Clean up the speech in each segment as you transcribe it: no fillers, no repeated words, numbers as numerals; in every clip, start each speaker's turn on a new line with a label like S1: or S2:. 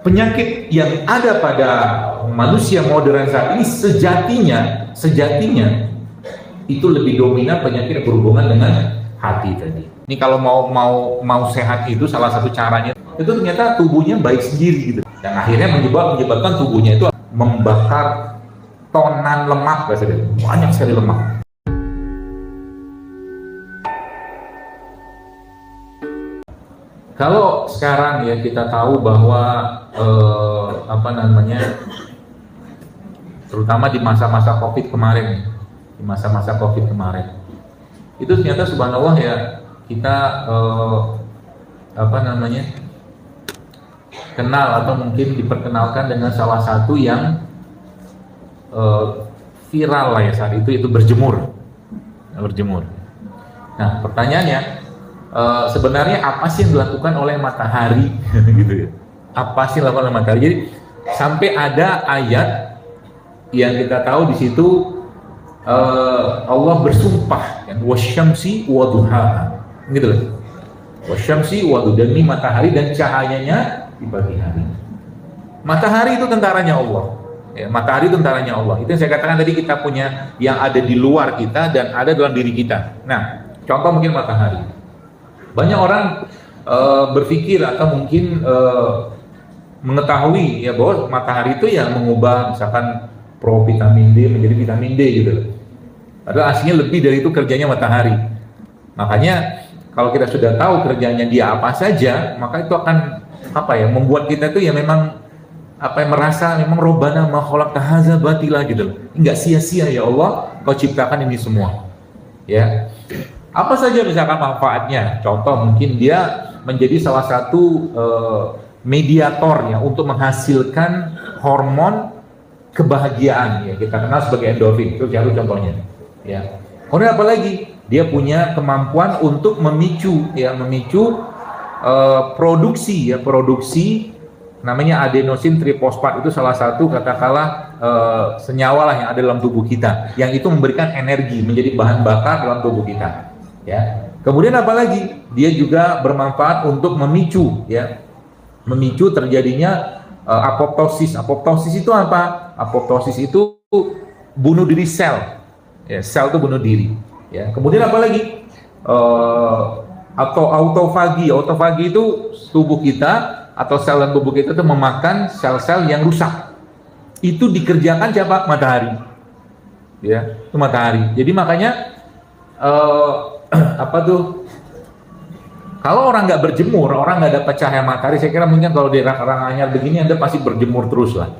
S1: penyakit yang ada pada manusia modern saat ini sejatinya itu lebih dominan penyakit yang berhubungan dengan hati tadi. Ini kalau mau sehat itu salah satu caranya itu ternyata tubuhnya baik sendiri gitu. Dan akhirnya menyebabkan tubuhnya itu membakar tonan lemak, banyak sekali lemak. Kalau sekarang ya kita tahu bahwa terutama di masa-masa COVID kemarin, itu ternyata subhanallah ya kita kenal atau mungkin diperkenalkan dengan salah satu yang viral lah ya saat itu berjemur. Nah pertanyaannya, sebenarnya apa sih yang dilakukan oleh matahari gitu ya? Apa sih yang dilakukan oleh matahari? Jadi sampai ada ayat yang kita tahu di situ Allah bersumpah kan, wasyamsi waduhaha, gitu loh. Wasyamsi waduhaha, demi matahari dan cahayanya di pagi hari. Matahari itu tentaranya Allah. Ya, matahari itu tentaranya Allah. Itu yang saya katakan tadi, kita punya yang ada di luar kita dan ada dalam diri kita. Nah, contoh mungkin matahari. Banyak orang berpikir atau mungkin mengetahui ya bahwa matahari itu yang mengubah misalkan provitamin D menjadi vitamin D gitu loh. Padahal aslinya lebih dari itu kerjanya matahari. Makanya kalau kita sudah tahu kerjanya dia apa saja, maka itu akan membuat kita itu ya memang merasa memang Robbana ma khalaqta hadza batila gitu loh. Enggak sia-sia ya Allah Kau ciptakan ini semua. Ya. Apa saja misalkan manfaatnya? Contoh mungkin dia menjadi salah satu mediator ya untuk menghasilkan hormon kebahagiaan ya, kita kenal sebagai endorfin. Itu satu contohnya. Ya. Kemudian apa lagi? Dia punya kemampuan untuk memicu produksi namanya adenosin trifosfat. Itu salah satu katakanlah senyawa lah yang ada dalam tubuh kita, yang itu memberikan energi menjadi bahan bakar dalam tubuh kita. Ya. Kemudian apa lagi? Dia juga bermanfaat untuk memicu terjadinya apoptosis. Apoptosis itu apa? Apoptosis itu bunuh diri sel. Ya, sel itu bunuh diri. Ya. Kemudian apa lagi? Atau autofagi. Autofagi itu tubuh kita atau sel dalam tubuh kita itu memakan sel-sel yang rusak. Itu dikerjakan siapa? Matahari. Ya, itu matahari. Jadi makanya kalau orang nggak berjemur, orang nggak dapat cahaya matahari, saya kira mungkin kalau di daerah Anyar begini Anda pasti berjemur terus lah.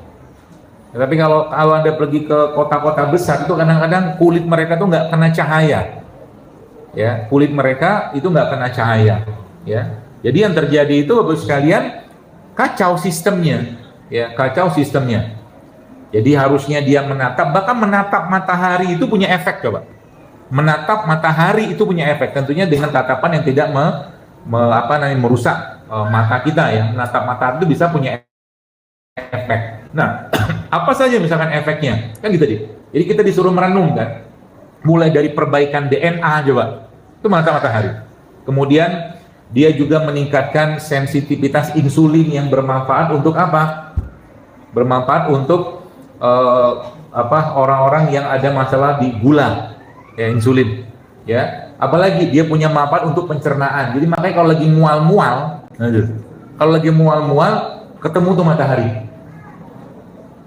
S1: Tapi kalau Anda pergi ke kota-kota besar itu kadang-kadang kulit mereka tuh nggak kena cahaya. Ya, kulit mereka itu nggak kena cahaya. Ya, jadi yang terjadi itu Bapak sekalian kacau sistemnya. Ya, kacau sistemnya. Jadi harusnya dia bahkan menatap matahari itu punya efek coba. Menatap matahari itu punya efek, tentunya dengan tatapan yang tidak merusak mata kita ya. Menatap matahari itu bisa punya efek. Nah, apa saja misalkan efeknya? Kan gitu deh. Jadi kita disuruh merenung kan. Mulai dari perbaikan DNA coba. Itu matahari. Kemudian dia juga meningkatkan sensitivitas insulin yang bermanfaat untuk apa? Bermanfaat untuk orang-orang yang ada masalah di gula. Ya, insulin, ya. Apalagi dia punya manfaat untuk pencernaan. Jadi makanya kalau lagi mual-mual, ketemu tuh matahari.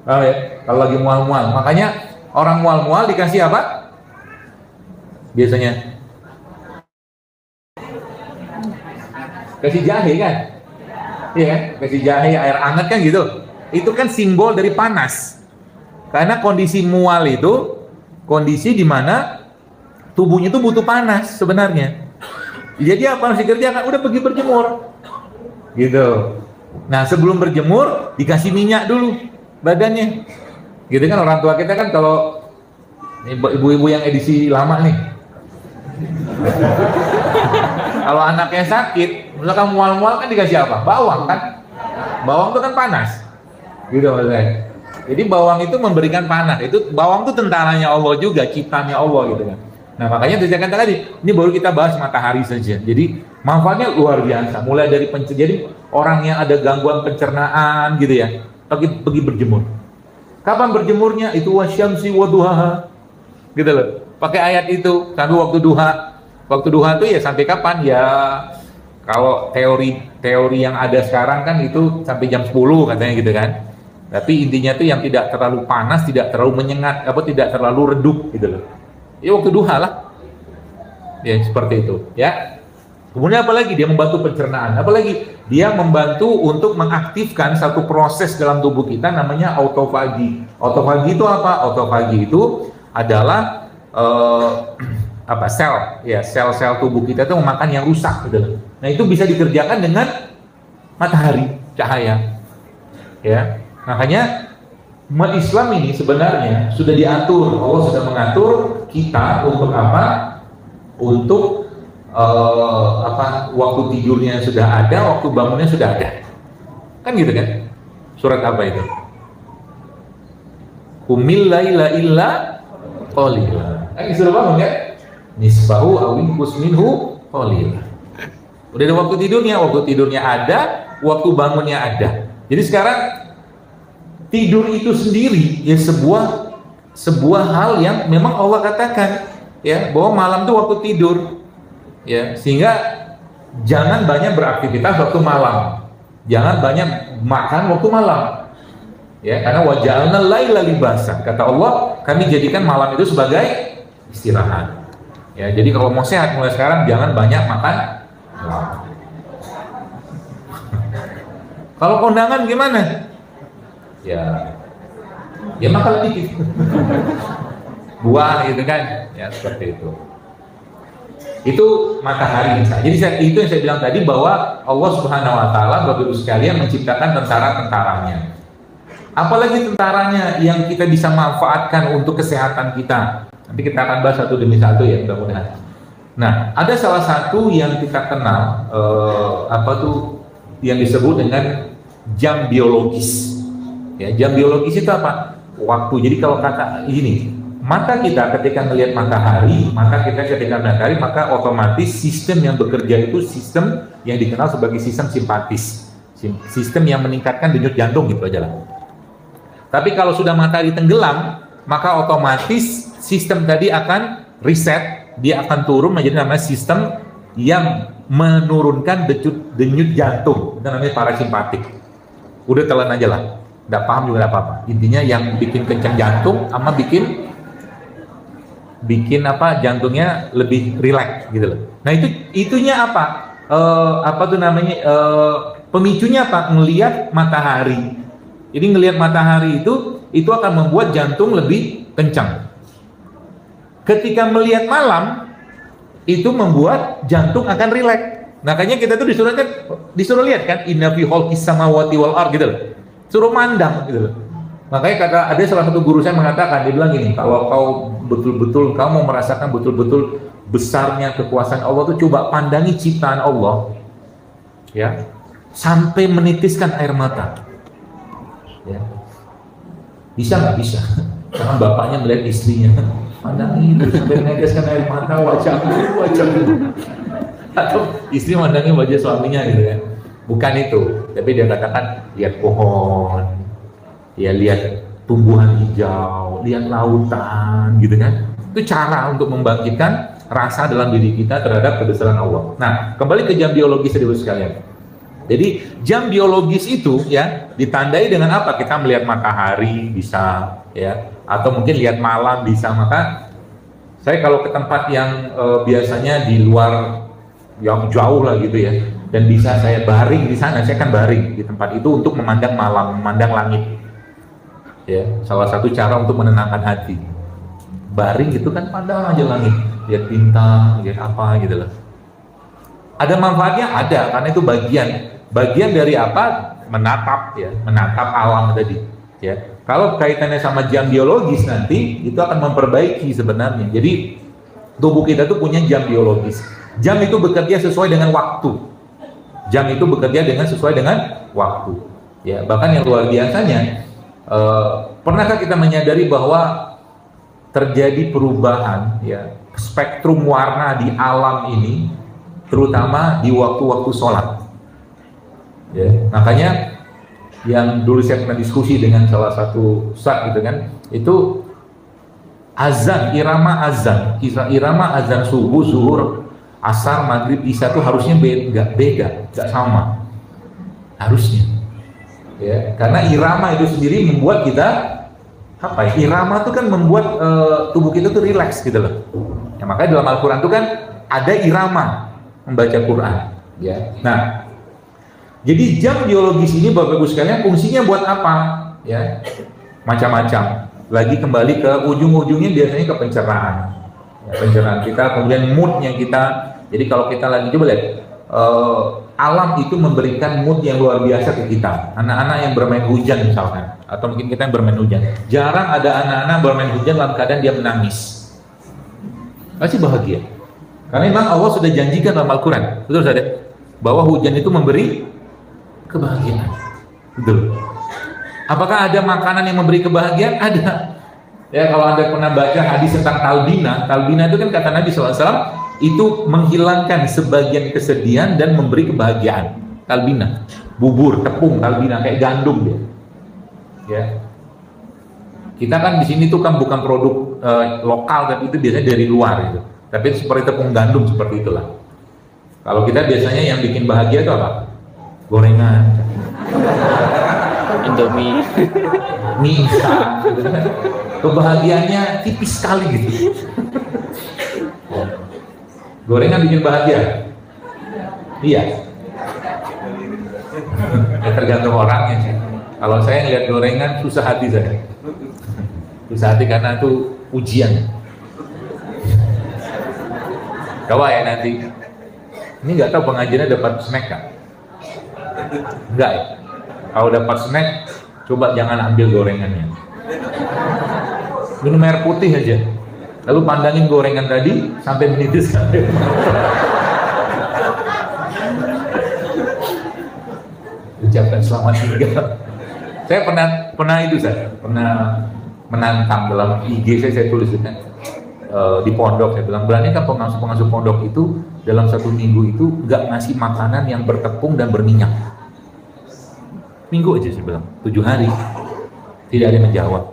S1: Ya? Kalau lagi mual-mual, makanya orang mual-mual dikasih apa? Biasanya kasih jahe kan? Iya kan? Kasih jahe, air hangat kan gitu. Itu kan simbol dari panas. Karena kondisi mual itu kondisi di mana tubuhnya itu butuh panas sebenarnya. Jadi apa harus dikerjakan? Udah pergi berjemur. Gitu. Nah, sebelum berjemur dikasih minyak dulu badannya. Gitu kan, orang tua kita kan kalau ibu-ibu yang edisi lama nih. Kalau anaknya sakit, misalkan mual-mual kan dikasih apa? Bawang kan? Bawang itu kan panas. Gitu maksudnya. Jadi bawang itu memberikan panas. Itu bawang itu tentaranya Allah juga, ciptaannya Allah gitu kan. Nah makanya saya katakan tadi, ini baru kita bahas matahari saja. Jadi Manfaatnya luar biasa. Mulai dari jadi orang yang ada gangguan pencernaan gitu ya, pergi berjemur. Kapan berjemurnya? Itu wasyamsi waduhaha. Gitu loh. Pakai ayat itu sampai waktu duha. Waktu duha itu ya sampai kapan? Ya kalau teori yang ada sekarang kan itu sampai jam 10 katanya gitu kan. Tapi intinya tuh yang tidak terlalu panas, tidak terlalu menyengat, tidak terlalu redup gitu loh. Ya waktu duha lah. Ya seperti itu, ya. Kemudian apalagi dia membantu pencernaan, apalagi dia membantu untuk mengaktifkan satu proses dalam tubuh kita namanya autofagi. Autofagi itu apa? Autofagi itu adalah sel, ya sel-sel tubuh kita itu memakan yang rusak gitu. Nah itu bisa dikerjakan dengan matahari, cahaya, ya. Makanya umat Islam ini sebenarnya sudah diatur, Allah sudah mengatur kita untuk apa? Untuk waktu tidurnya sudah ada, waktu bangunnya sudah ada, kan gitu kan? Surat apa itu? Qumil laila illa qalila. Kan disuruh bangun kan? Nisbahu aw inqus minhu qalila. Udah ada waktu tidurnya ada, waktu bangunnya ada. Jadi sekarang tidur itu sendiri ya sebuah hal yang memang Allah katakan ya bahwa malam itu waktu tidur. Ya, sehingga jangan banyak beraktivitas waktu malam, jangan banyak makan waktu malam, ya karena waja'alna laila libasan, kata Allah kami jadikan malam itu sebagai istirahat. Ya, jadi kalau mau sehat mulai sekarang jangan banyak makan malam. Kalau kondangan gimana? Ya makan dikit, buah gitu kan, ya seperti itu. Itu matahari. Jadi itu yang saya bilang tadi bahwa Allah Subhanahu wa taala Bapak Ibu sekalian menciptakan tentara-tentaranya. Apalagi tentaranya yang kita bisa manfaatkan untuk kesehatan kita. Nanti kita akan bahas satu demi satu ya mudah-mudahan. Nah, ada salah satu yang kita kenal yang disebut dengan jam biologis. Ya, jam biologis itu apa? Waktu. Jadi kalau kata ini mata kita ketika melihat matahari, maka otomatis sistem yang bekerja itu sistem yang dikenal sebagai sistem simpatis, sistem yang meningkatkan denyut jantung gitu aja lah. Tapi kalau sudah matahari tenggelam, maka otomatis sistem tadi akan reset, dia akan turun menjadi namanya sistem yang menurunkan denyut jantung, itu namanya parasimpatik. Udah telan aja lah, nggak paham juga nggak apa-apa. Intinya yang bikin kencang jantung sama bikin jantungnya lebih rileks gitu loh. Nah itunya apa? Pemicunya apa? Ngelihat matahari. Jadi ngelihat matahari itu akan membuat jantung lebih kencang. Ketika melihat malam itu membuat jantung akan rileks. Makanya kita tuh disuruh lihat kan, inna fi khalqis samawati wal ardh gitu loh. Suruh mandang gitu loh. Makanya ada salah satu guru saya mengatakan, dia bilang gini, kalau kau betul-betul kamu merasakan betul-betul besarnya kekuasaan Allah tuh coba pandangi ciptaan Allah, ya, sampai menitiskan air mata, ya, bisa nggak bisa? Karena bapaknya melihat istrinya, pandangi itu sampai menitiskan air mata wajahmu, atau istri mandangi wajah suaminya gitu ya, bukan itu, tapi dia katakan lihat pohon, ya lihat tumbuhan hijau, lihat lautan gitu kan. Itu cara untuk membangkitkan rasa dalam diri kita terhadap kebesaran Allah. Nah, kembali ke jam biologis tadi sekalian. Jadi jam biologis itu ya ditandai dengan apa? Kita melihat matahari bisa ya, atau mungkin lihat malam bisa. Maka saya kalau ke tempat yang biasanya di luar yang jauh lah gitu ya, dan bisa saya baring di sana, saya akan baring di tempat itu untuk memandang malam, memandang langit. Ya, salah satu cara untuk menenangkan hati. Baring gitu kan, pandang aja langit, lihat bintang, lihat apa gitu loh. Ada manfaatnya? Ada, karena itu bagian dari apa? Menatap alam tadi. Ya, kalau kaitannya sama jam biologis nanti itu akan memperbaiki sebenarnya. Jadi tubuh kita tuh punya jam biologis. Jam itu bekerja sesuai dengan waktu. Sesuai dengan waktu. Ya, bahkan yang luar biasanya. Pernahkah kita menyadari bahwa terjadi perubahan ya spektrum warna di alam ini terutama di waktu-waktu sholat. Ya, makanya yang dulu saya pernah diskusi dengan salah satu ustaz gitu kan, itu azan, irama azan subuh, zuhur, asar, maghrib, isya itu harusnya beda, nggak sama harusnya. Ya, karena irama itu sendiri membuat kita apa ya? Irama itu kan membuat tubuh kita tuh rileks gitu loh. Ya, makanya dalam Al-Quran itu kan ada irama membaca Quran. Ya, nah, jadi jam biologis ini Bapak Ibu sekalian fungsinya buat apa? Ya, macam-macam. Lagi kembali ke ujung-ujungnya biasanya ke pencernaan. Ya, pencernaan kita, kemudian moodnya kita. Jadi kalau kita lagi coba lihat, alam itu memberikan mood yang luar biasa ke kita. Anak-anak yang bermain hujan misalkan, atau mungkin kita yang bermain hujan. Jarang ada anak-anak bermain hujan dalam keadaan dia menangis. Pasti bahagia. Karena memang Allah sudah janjikan dalam Al-Quran, betul saudara, bahwa hujan itu memberi kebahagiaan. Betul. Apakah ada makanan yang memberi kebahagiaan? Ada. Ya, kalau Anda pernah baca hadis tentang talbina itu kan kata Nabi SAW, itu menghilangkan sebagian kesedihan dan memberi kebahagiaan. Talbina, bubur, tepung, talbina kayak gandum dia. Ya. Kita kan di sini tuh kan bukan produk lokal, tapi itu biasanya dari luar itu. Tapi itu seperti tepung gandum seperti itulah. Kalau kita biasanya yang bikin bahagia itu apa? Gorengan,
S2: Indomie,
S1: mie instan, gitu kan. Kebahagiaannya tipis sekali gitu. Gorengan bikin bahagia? Iya. Ya, tergantung orangnya sih. Kalau saya ngeliat gorengan susah hati saya. Susah hati karena itu ujian. Coba ya nanti. Ini nggak tahu pengajiannya dapat snack kan? Enggak ya? Kalau dapat snack, coba jangan ambil gorengannya. Minum air putih aja. Lalu pandangin gorengan tadi sampai menitis. Ucapkan selamat tinggal. Saya pernah itu pernah menantang dalam IG saya tulis kan, di pondok. Saya bilang, berani kan pengasuh pondok itu dalam 1 minggu itu nggak ngasih makanan yang bertepung dan berminyak. Minggu aja saya bilang, 7 hari tidak ada yang menjawab.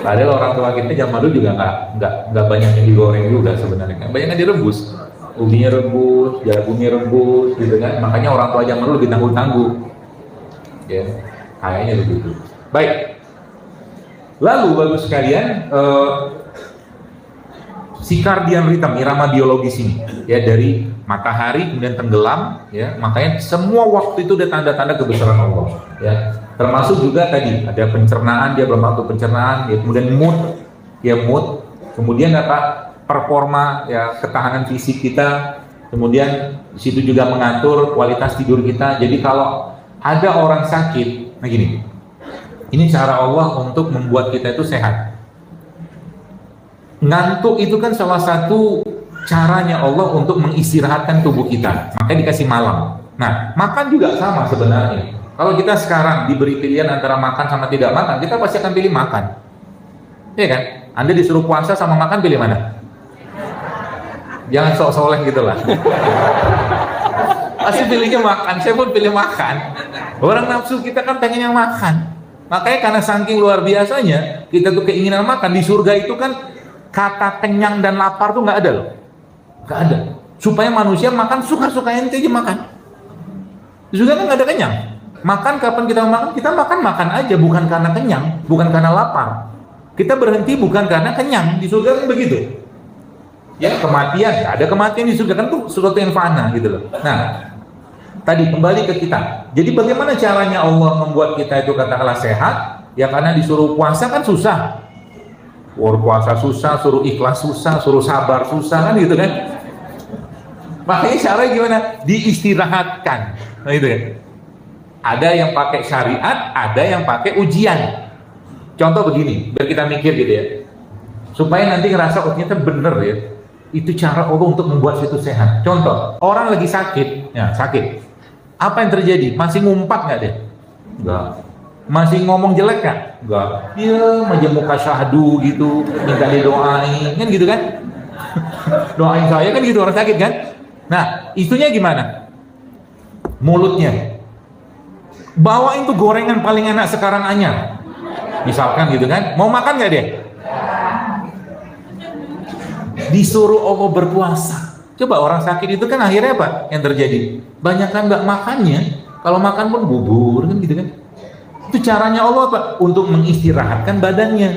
S1: Padahal orang tua kita zaman dulu juga nggak banyak yang digoreng juga sebenarnya, banyak yang direbus, ubinya rebus, jagungnya rebus, gitu kan. Makanya orang tua zaman dulu lebih tangguh-tangguh, ya, kayaknya begitu. Baik, lalu bagus sekalian, circadian rhythm, irama biologis ini, ya, dari matahari kemudian tenggelam, ya, makanya semua waktu itu ada tanda-tanda kebesaran Allah, ya. Termasuk juga tadi ada pencernaan, dia belum waktu pencernaan, ya, kemudian mood, kemudian apa, performa, ya, ketahanan fisik kita, kemudian di situ juga mengatur kualitas tidur kita. Jadi kalau ada orang sakit, nah gini, ini cara Allah untuk membuat kita itu sehat. Ngantuk itu kan salah satu caranya Allah untuk mengistirahatkan tubuh kita, makanya dikasih malam. Nah, makan juga sama sebenarnya. Kalau kita sekarang diberi pilihan antara makan sama tidak makan, kita pasti akan pilih makan. Iya kan? Anda disuruh puasa sama makan, pilih mana? Jangan sok soleh gitu lah. Pasti pilihnya makan, saya pun pilih makan. Orang nafsu kita kan pengennya makan. Makanya karena saking luar biasanya, kita tuh keinginan makan. Di surga itu kan kata kenyang dan lapar tuh nggak ada loh. Nggak ada. Supaya manusia makan suka-sukanya aja makan. Di surga kan nggak ada kenyang. Makan kapan kita makan aja, bukan karena kenyang, bukan karena lapar. Kita berhenti bukan karena kenyang. Di surga kan begitu. Ya, kematian, ada kematian di surga kan tuh sesuatu yang fana gitu loh. Nah, tadi kembali ke kita. Jadi bagaimana caranya Allah membuat kita itu katakanlah sehat? Ya karena disuruh puasa kan susah. Puasa susah, suruh ikhlas susah, suruh sabar susah kan gitu kan. Makanya caranya gimana? Diistirahatkan. Nah itu kan. Ada yang pakai syariat, ada yang pakai ujian. Contoh begini, biar kita mikir gitu ya, supaya nanti ngerasa oh ternyata bener ya, itu cara Allah untuk membuat situ sehat. Contoh, orang lagi sakit, ya sakit, apa yang terjadi? Masih ngumpat nggak deh? Enggak. Masih ngomong jelek nggak? Enggak. Dia aja muka syahdu gitu, minta didoain, kan gitu kan? Doain saya kan gitu orang sakit kan. Nah, isunya gimana? Mulutnya. Bawain tuh gorengan paling enak sekarang anyar. Misalkan gitu kan, mau makan nggak dia? Disuruh Allah berpuasa. Coba orang sakit itu kan akhirnya apa yang terjadi? Banyak kan nggak makannya. Kalau makan pun bubur kan gitu kan. Itu caranya Allah apa? Untuk mengistirahatkan badannya.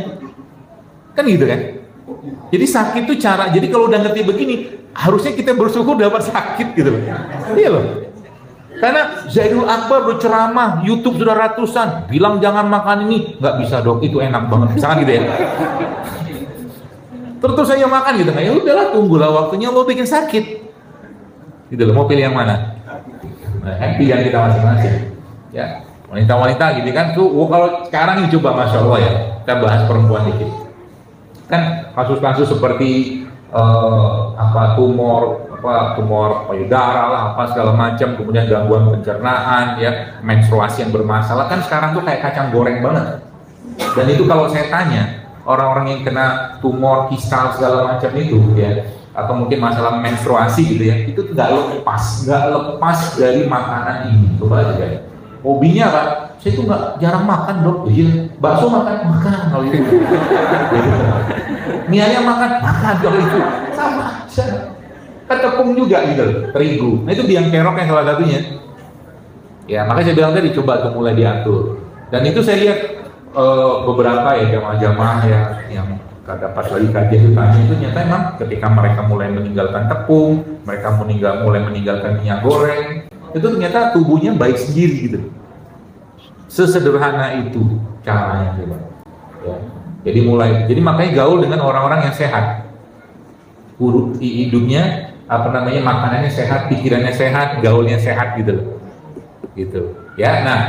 S1: Kan gitu kan? Jadi sakit itu cara. Jadi kalau udah ngerti begini, harusnya kita bersyukur dapat sakit gitu loh. Iya loh. Karena Zaidul Akbar berceramah, YouTube sudah ratusan, bilang jangan makan ini, nggak bisa dok, itu enak banget, misalkan gitu ya. Terus saya makan gitu, ya udahlah tunggulah waktunya Allah bikin sakit. Gitu loh, mau pilih yang mana? Nah, pilihan kita masing-masing. Ya, wanita-wanita gitu kan, tuh kalau sekarang ini coba masya Allah ya, kita bahas perempuan dikit. Kan kasus-kasus seperti tumor payudara lah, apa segala macam, kemudian gangguan pencernaan, ya, menstruasi yang bermasalah, kan sekarang tuh kayak kacang goreng banget. Dan itu kalau saya tanya orang-orang yang kena tumor kistal segala macam itu, ya, atau mungkin masalah menstruasi gitu ya, itu nggak lepas dari makanan ini. Coba aja ya. Hobinya kan, saya tuh nggak jarang makan dok. Iya, bakso makan kalau itu. Mianya makan kalau itu. Sama aja. Kan tepung juga gitu, terigu. Nah itu biang keroknya salah satunya. Ya makanya saya bilang tadi coba tuh mulai diatur. Dan itu saya lihat beberapa ya jamaah-jamaah yang pas lagi kajian itu tanya itu nyata emang ketika mereka mulai meninggalkan tepung, mereka mulai meninggalkan minyak goreng, itu ternyata tubuhnya baik sendiri gitu. Sesederhana itu caranya gitu. Ya. Jadi makanya gaul dengan orang-orang yang sehat. Hidupnya makanannya sehat, pikirannya sehat, gaulnya sehat gitu. Gitu. Ya, nah,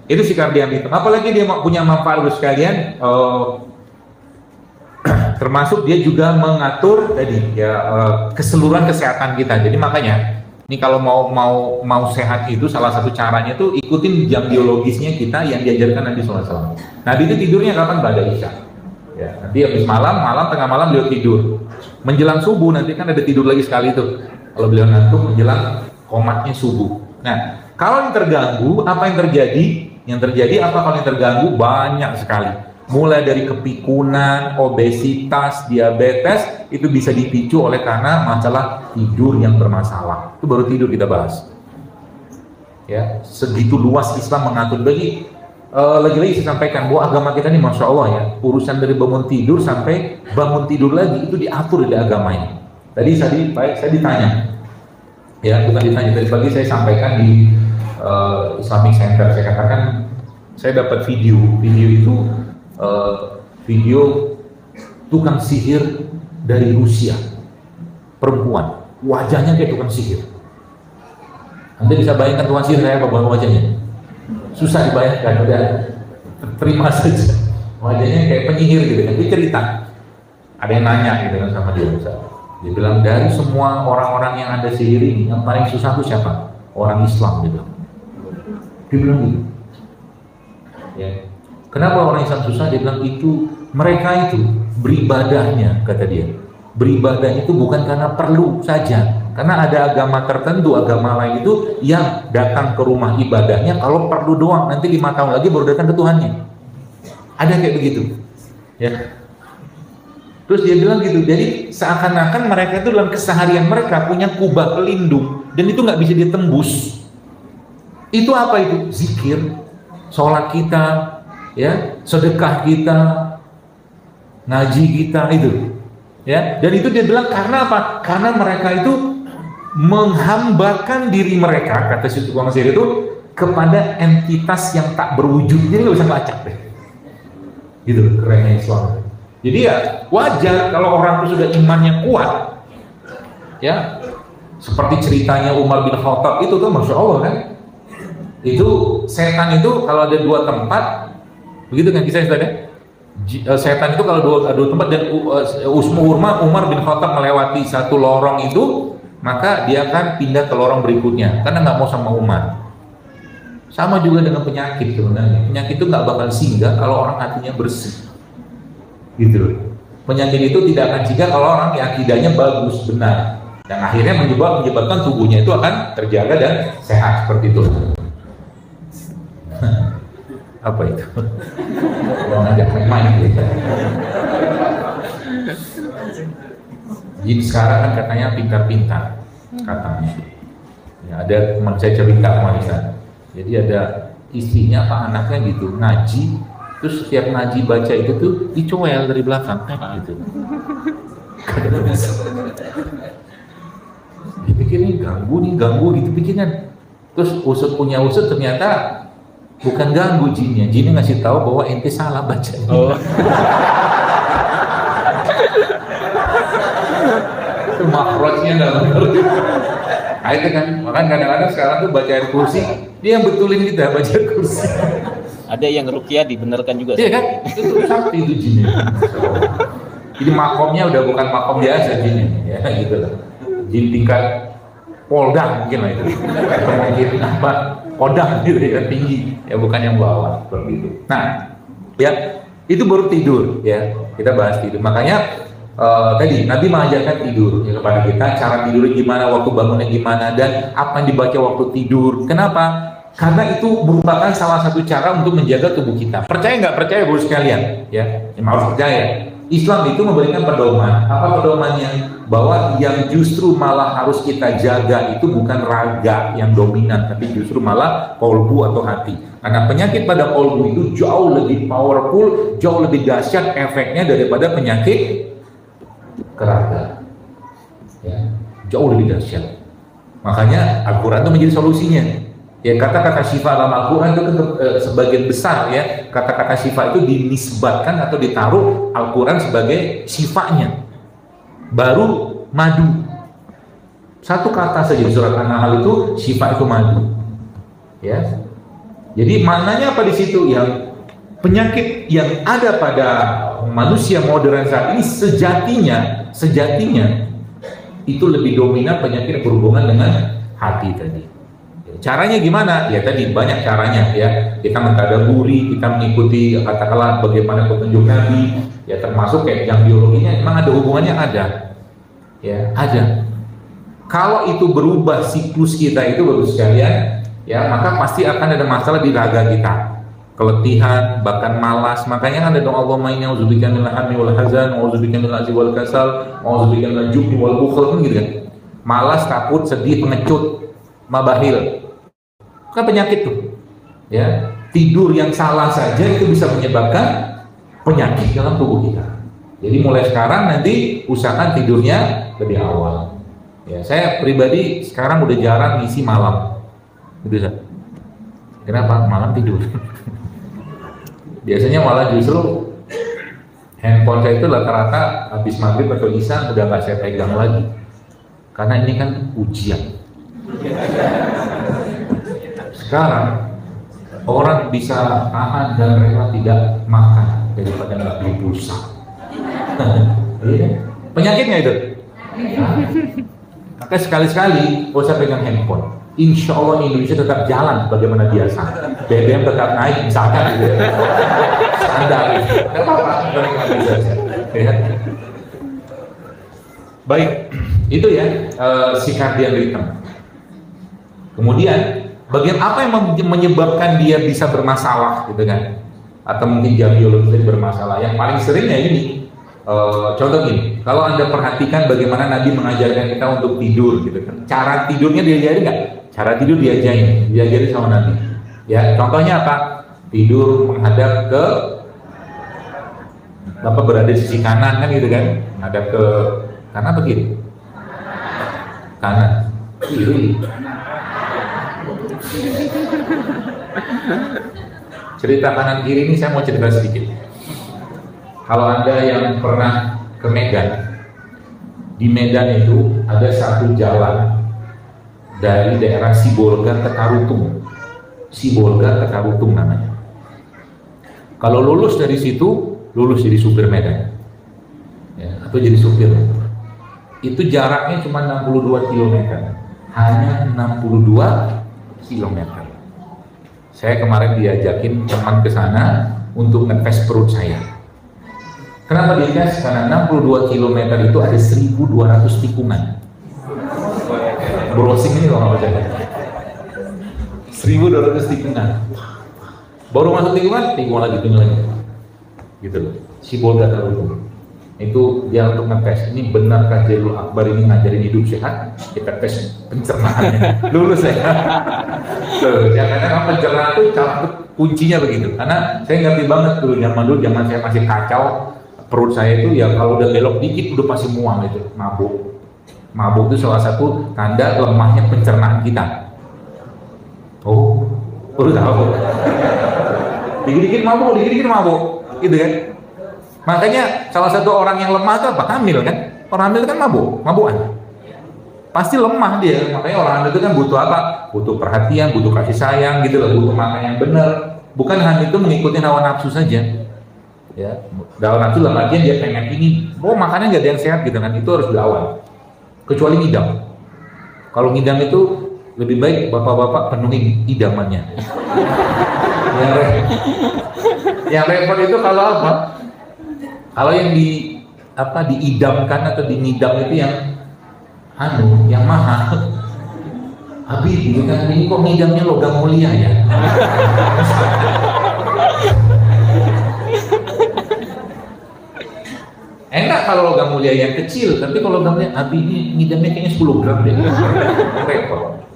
S1: itu sikap dia itu. Apalagi dia punya manfaat untuk sekalian, termasuk dia juga mengatur tadi ya keseluruhan kesehatan kita. Jadi makanya ini kalau mau sehat itu salah satu caranya tuh ikutin jam biologisnya kita yang diajarkan Nabi SAW. Nabi itu tidurnya kapan? Ba'da Isya. Ya, nanti habis tengah malam beliau tidur. Menjelang subuh nanti kan ada tidur lagi sekali tuh. Kalau beliau ngantuk menjelang komatnya subuh. Nah, kalau yang terganggu, apa yang terjadi? Yang terjadi apa kalau yang terganggu? Banyak sekali. Mulai dari kepikunan, obesitas, diabetes, itu bisa dipicu oleh karena masalah tidur yang bermasalah. Itu baru tidur kita bahas. Ya, segitu luas Islam mengatur. Lagi-lagi saya sampaikan bahwa agama kita ini masya Allah ya, urusan dari bangun tidur sampai bangun tidur lagi itu diatur di agama ini. Tadi saya ditanya, ya bukan ditanya, tadi pagi saya sampaikan di Islamic Center, saya katakan saya dapat video itu video tukang sihir dari Rusia, perempuan, wajahnya kayak tukang sihir. Nanti bisa bayangkan tukang sihir kayak apa wajahnya? Susah dibayangkan, udah terima saja. Wajahnya kayak penyihir gitu kan. Dia cerita, ada yang nanya gitu kan sama dia. Dia bilang dari semua orang-orang yang ada sihir ini yang paling susah itu siapa? Orang Islam gitu. Dia bilang gitu. Ya. Kenapa orang Islam susah? Dia bilang itu mereka itu beribadahnya, kata dia. Beribadahnya itu bukan karena perlu saja. Karena ada agama tertentu, agama lain itu yang datang ke rumah ibadahnya kalau perlu doang, nanti 5 tahun lagi baru datang ke Tuhannya. Ada kayak begitu. Ya. Terus dia bilang gitu, jadi seakan-akan mereka itu dalam keseharian mereka punya kubah pelindung dan itu nggak bisa ditembus. Itu apa itu? Zikir, sholat kita, ya, sedekah kita, ngaji kita itu. Ya, dan itu dia bilang karena apa? Karena mereka itu menghambakan diri mereka, kata si tukang sihir itu, kepada entitas yang tak berwujud. Jadi nggak bisa melacak deh. Gitu, kerennya Islam. Jadi ya wajar kalau orang itu sudah imannya kuat, ya seperti ceritanya Umar bin Khattab itu tuh masya Allah kan. Itu setan itu kalau ada 2 tempat, begitu kan kisahnya tadi? Setan itu kalau dua tempat dan Umar bin Khattab melewati satu lorong itu, maka dia akan pindah ke lorong berikutnya karena nggak mau sama Umar. Sama juga dengan penyakit sebenarnya. Penyakit itu nggak bakal singgah kalau orang hatinya bersih, gitu. Penyakit itu tidak akan cegah kalau orang yang akidahnya bagus, benar, dan akhirnya menyebabkan tubuhnya itu akan terjaga dan sehat seperti itu. Apa itu? Orang ngajak main gitu. Jin sekarang kan katanya pintar-pintar, katanya. Ya, ada teman saya cerita kemarin. Jadi ada istrinya apa anaknya gitu ngaji, terus setiap ngaji baca itu tuh dicoel dari belakang, gitu. Dipikirin ganggu gitu pikiran. Terus usut punya usut ternyata bukan ganggu jinnya ngasih tahu bahwa ente salah baca. Oh. Itu makrotnya nggak benar. Nah, itu kan, makanya kadang-kadang sekarang tuh baca ayat kursi, dia yang betulin kita baca ayat kursi.
S2: Ada yang ruqyah dibenarkan juga.
S1: Iya kan? Itu sakti itu jinnya. Jadi makomnya udah bukan makom biasa jinnya, ya gitu lah. Jin tingkat Polda mungkin lah itu. Atau mungkin apa? Kodam gitu ya, tinggi, ya bukan yang bawah seperti itu. Nah, ya itu baru tidur ya. Kita bahas tidur. Makanya tadi Nabi mengajarkan tidur ya, kepada kita, cara tidurnya gimana, waktu bangunnya gimana, dan apa yang dibaca waktu tidur. Kenapa? Karena itu merupakan salah satu cara untuk menjaga tubuh kita. Percaya nggak percaya bro sekalian? Ya, harus percaya. Islam itu memberikan pedoman. Apa pedomannya? Bahwa yang justru malah harus kita jaga itu bukan raga yang dominan, tapi justru malah kolbu atau hati. Karena penyakit pada kolbu itu jauh lebih powerful, jauh lebih dahsyat efeknya daripada penyakit keraga. Ya, jauh lebih dahsyat. Makanya Al-Quran itu menjadi solusinya. Ya, kata-kata syifa dalam Al-Quran itu sebagian besar ya, kata-kata syifa itu dinisbatkan atau ditaruh Al-Quran sebagai syifanya. Baru madu, satu kata saja di surat An-Nahl itu syifa itu madu. Ya, jadi maknanya apa di situ? Yang penyakit yang ada pada manusia modern saat ini sejatinya itu lebih dominan penyakit berhubungan dengan hati tadi. Caranya gimana? Ya tadi banyak caranya ya. Kita mentadaburi, kita mengikuti katakanlah bagaimana petunjuk Nabi, ya termasuk kayak yang biologinya memang ada hubungannya, ada. Ya, ada. Kalau itu berubah siklus kita itu baru sekalian, ya maka pasti akan ada masalah di raga kita. Keletihan, bahkan malas. Makanya ada doa Allahumma inni a'udzubika minal hammi wal hazan, a'udzubika minal ajzi wal kasal, a'udzubika minal jubni wal bukhl, kan gitu kan. Malas, takut, sedih, pengecut, mabahil. Kan penyakit tuh, ya. Tidur yang salah saja itu bisa menyebabkan penyakit dalam tubuh kita. Jadi mulai sekarang nanti usahakan tidurnya lebih awal. Ya, saya pribadi sekarang udah jarang ngisi malam. Gitu kan? Kenapa? Malam tidur. Biasanya malah justru handphone saya itu rata-rata habis maghrib atau isya udah nggak saya pegang lagi. Karena ini kan ujian. Sekarang orang bisa tahan dan rela tidak makan daripada nggak beli pulsa. Penyakitnya itu. Maka sekali-sekali gak usah pegang handphone. Insya Allah Indonesia tetap jalan bagaimana biasa. BBM tetap naik misalkan gitu. Standar gitu. Tidak apa-apa. Baik, itu ya circadian rhythm. Kemudian bagian apa yang menyebabkan dia bisa bermasalah gitu kan? Atau mungkin jam biologisnya bermasalah. Yang paling seringnya ini, contoh gini, kalau Anda perhatikan bagaimana Nabi mengajarkan kita untuk tidur gitu kan. Cara tidurnya diajari nggak? Cara tidur diajari sama Nabi. Ya, contohnya apa? Tidur menghadap ke Bapak berada di sisi kanan kan gitu kan? Menghadap ke kanan apa kiri? Kanan. Kiri. Cerita kanan kiri ini saya mau cerita sedikit. Kalau Anda yang pernah ke Medan, di Medan itu ada satu jalan dari daerah Sibolga ke Tarutung. Sibolga ke Tarutung namanya. Kalau lulus dari situ, lulus jadi supir Medan, ya, atau jadi supir. Itu jaraknya cuma 62 km, hanya 62 km. Saya kemarin diajakin teman ke sana untuk ngetes perut saya. Kenapa dites? Karena 62 km itu ada 1.200 tikungan. Browsing ini kalau nggak percaya. 1.200 tikungan. Baru masuk tikungan lagi. Gitu loh. Sibolga terlalu. Itu dia untuk ngetes, ini benarkah Jalil Akbar ini ngajarin hidup sehat? Kita tes pencernaannya, lulus ya. Loh, karena pencernaan itu kuncinya begitu. Karena saya ngerti banget dulu zaman saya masih kacau, perut saya itu ya kalau udah belok dikit udah pasti mual itu, mabuk itu salah satu tanda lemahnya pencernaan kita. Oh, baru tahu. Dikit-dikit mabuk, gitu kan? Makanya salah satu orang yang lemah itu apa? Hamil kan? Orang hamil kan mabukan. Pasti lemah dia. Makanya orang hamil itu kan butuh apa? Butuh perhatian, butuh kasih sayang gitu loh, butuh makan yang benar. Bukan hamil itu mengikuti hawa nafsu saja. Ya, hawa nafsu dalam artian dia pengen ini, makannya nggak ada yang sehat gitu kan? Itu harus dilawan. Kecuali ngidam. Kalau ngidam itu lebih baik bapak-bapak penuhi idamannya. Yang repot itu kalau apa? Kalau yang diidamkan atau dingidam itu yang mahal. Habis gitu kan, ini kok ngidamnya logam mulia ya. Enak kalau logam mulia yang kecil, tapi kalau logamnya Abi ini ngidamnya kayaknya 10 gram deh. Repot.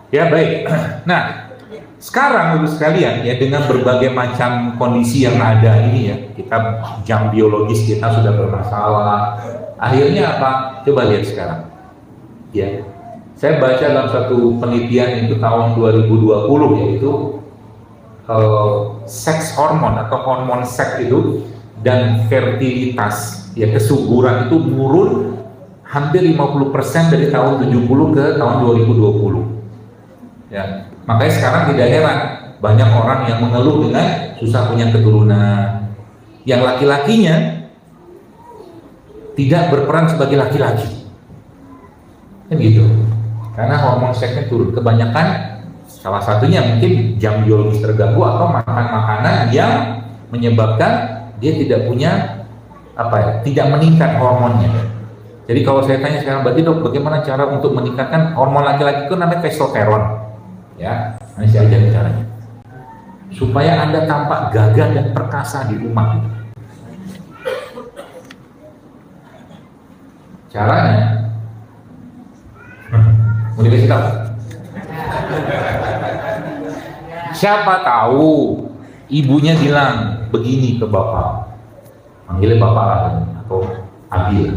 S1: Ya baik. Nah, sekarang untuk sekalian ya, dengan berbagai macam kondisi yang ada ini ya, kita jam biologis kita sudah bermasalah. Akhirnya apa? Coba lihat sekarang. Ya. Saya baca dalam satu penelitian itu tahun 2020 yaitu seks hormon atau hormon seks itu dan fertilitas ya, kesuburan itu menurun hampir 50% dari tahun 70 ke tahun 2020. Ya. Makanya sekarang tidak heran banyak orang yang mengeluh dengan susah punya keturunan. Yang laki-lakinya tidak berperan sebagai laki-laki. Kan gitu. Karena hormon seksnya turun. Kebanyakan salah satunya mungkin jam biologis terganggu atau makan makanan yang menyebabkan dia tidak punya tidak meningkat hormonnya. Jadi kalau saya tanya sekarang, berarti dok, bagaimana cara untuk meningkatkan hormon laki-laki itu namanya testosteron. Ya, ini saya ajarin caranya supaya Anda tampak gagah dan perkasa di rumah. Caranya mau dikasih tahu? Siapa tahu ibunya bilang begini ke bapak, panggilnya bapak atau Abi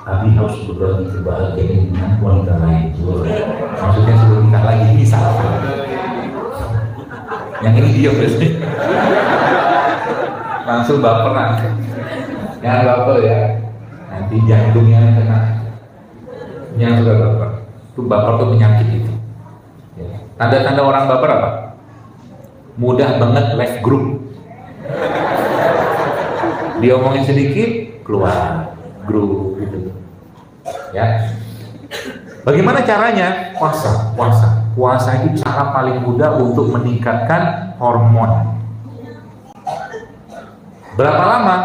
S1: harus berbagi kebahagiaan dengan wanita lain. Maksudnya sebelum nikah lagi, ini salah. Yang ini dia berarti langsung baperan. Jangan baper ya, nanti jantungnya kena. Yang sudah baper, itu baper tuh penyakit itu. Ya. Tanda-tanda orang baper apa? Mudah banget left group. Dia omongin sedikit, keluar grup gitu. Ya. Bagaimana caranya? Puasa itu cara paling mudah untuk meningkatkan hormon. Berapa lama?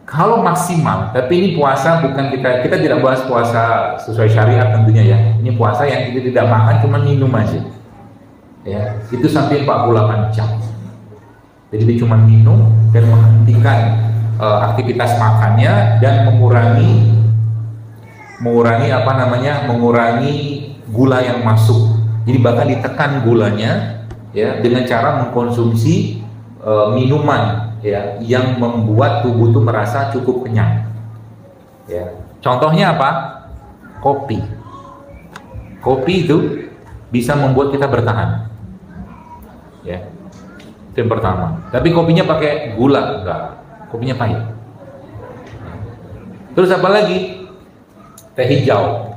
S1: Kalau maksimal, tapi ini puasa bukan kita tidak bahas puasa sesuai syariat tentunya ya. Ini puasa yang kita tidak makan, cuma minum aja. Ya, itu sampai 48 jam. Jadi dia cuma minum dan menghentikan aktivitas makannya dan mengurangi gula yang masuk. Jadi bahkan ditekan gulanya ya dengan cara mengkonsumsi minuman ya yang membuat tubuh itu merasa cukup kenyang. Ya. Contohnya apa? Kopi. Kopi itu bisa membuat kita bertahan. Ya. Itu yang pertama. Tapi kopinya pakai gula enggak? Kopinya pahit. Terus apa lagi? Teh hijau.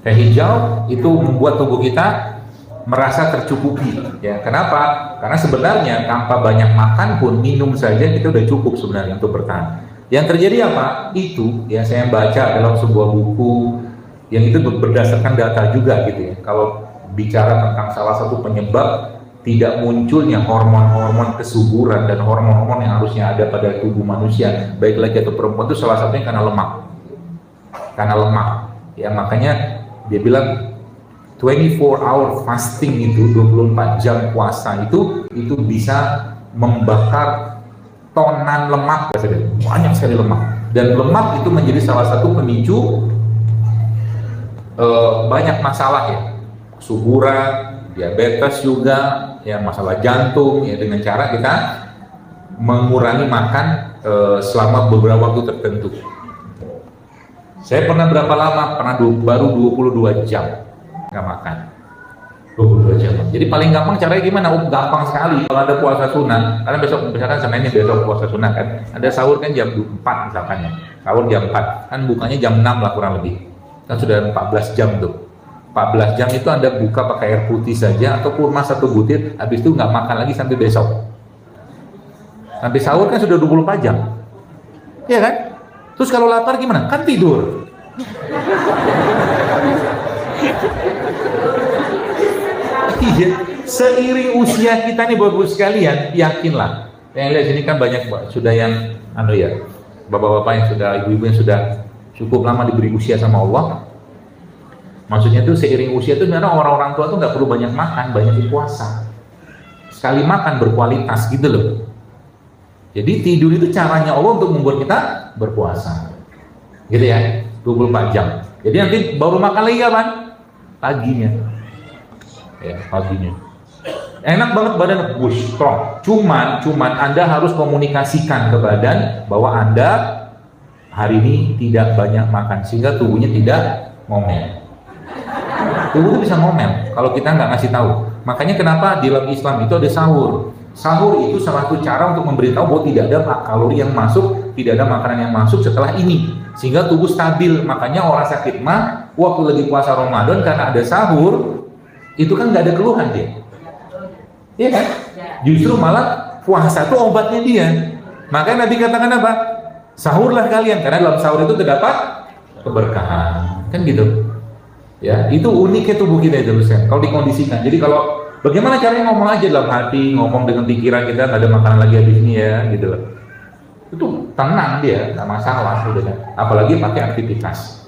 S1: Teh hijau itu membuat tubuh kita merasa tercukupi. Ya, kenapa? Karena sebenarnya tanpa banyak makan pun minum saja kita udah cukup sebenarnya untuk bertahan. Yang terjadi apa? Itu yang saya baca dalam sebuah buku yang itu berdasarkan data juga gitu ya. Kalau bicara tentang salah satu penyebab tidak munculnya hormon-hormon kesuburan dan hormon-hormon yang harusnya ada pada tubuh manusia, baik laki atau perempuan, itu salah satunya karena lemak. Karena lemak. Ya, makanya dia bilang 24 hour fasting itu, 24 jam puasa itu bisa membakar tonan lemak, banyak sekali lemak. Dan lemak itu menjadi salah satu pemicu banyak masalah ya, kesuburan, diabetes juga, ya masalah jantung ya, dengan cara kita mengurangi makan selama beberapa waktu tertentu. Saya pernah berapa lama? Baru 22 jam nggak makan. 22 jam. Jadi paling gampang caranya gimana? Gampang sekali. Kalau ada puasa sunnah, karena besok misalkan Senin ini besok puasa sunnah kan, ada sahur kan jam 4 misalkan ya. Sahur jam 4, kan bukanya jam 6 lah kurang lebih. Kan sudah 14 jam tuh. 14 jam itu Anda buka pakai air putih saja atau kurma 1 butir, habis itu nggak makan lagi sampai besok. Sampai sahur kan sudah 24 jam. Iya kan? Terus kalau lapar gimana? Kan tidur. Iya, seiring usia kita nih bagus sekalian, yakinlah. Yang lihat sini kan banyak sudah yang bapak-bapak yang sudah, ibu-ibu yang sudah cukup lama diberi usia sama Allah. Maksudnya tuh seiring usia tuh sebenarnya orang-orang tua tuh nggak perlu banyak makan, banyak puasa. Sekali makan berkualitas gitu loh. Jadi tidur itu caranya Allah untuk membuat kita berpuasa. Gitu ya, 24 jam. Jadi nanti baru makan lagi kapan? Paginya. Ya, paginya. Enak banget badan, strong. Cuman Anda harus komunikasikan ke badan bahwa Anda hari ini tidak banyak makan sehingga tubuhnya tidak ngomel. Tubuh itu bisa ngomel kalau kita nggak ngasih tahu. Makanya kenapa di dalam Islam itu ada sahur. Sahur itu salah satu cara untuk memberitahu bahwa tidak ada kalori yang masuk, tidak ada makanan yang masuk setelah ini, sehingga tubuh stabil. Makanya orang sakit mah waktu lagi puasa Ramadan karena ada sahur itu kan nggak ada keluhan dia. Iya kan? Justru malah puasa itu obatnya dia. Makanya Nabi katakan apa? Sahurlah kalian, karena dalam sahur itu terdapat keberkahan. Kan gitu. Ya, itu uniknya tubuh kita itu, kalau dikondisikan. Jadi kalau bagaimana caranya ngomong aja dalam hati, ngomong dengan pikiran kita, nggak ada makanan lagi habis ini ya, gitu loh. Itu tenang dia, nggak masalah, udah kan. Apalagi pakai aktivitas.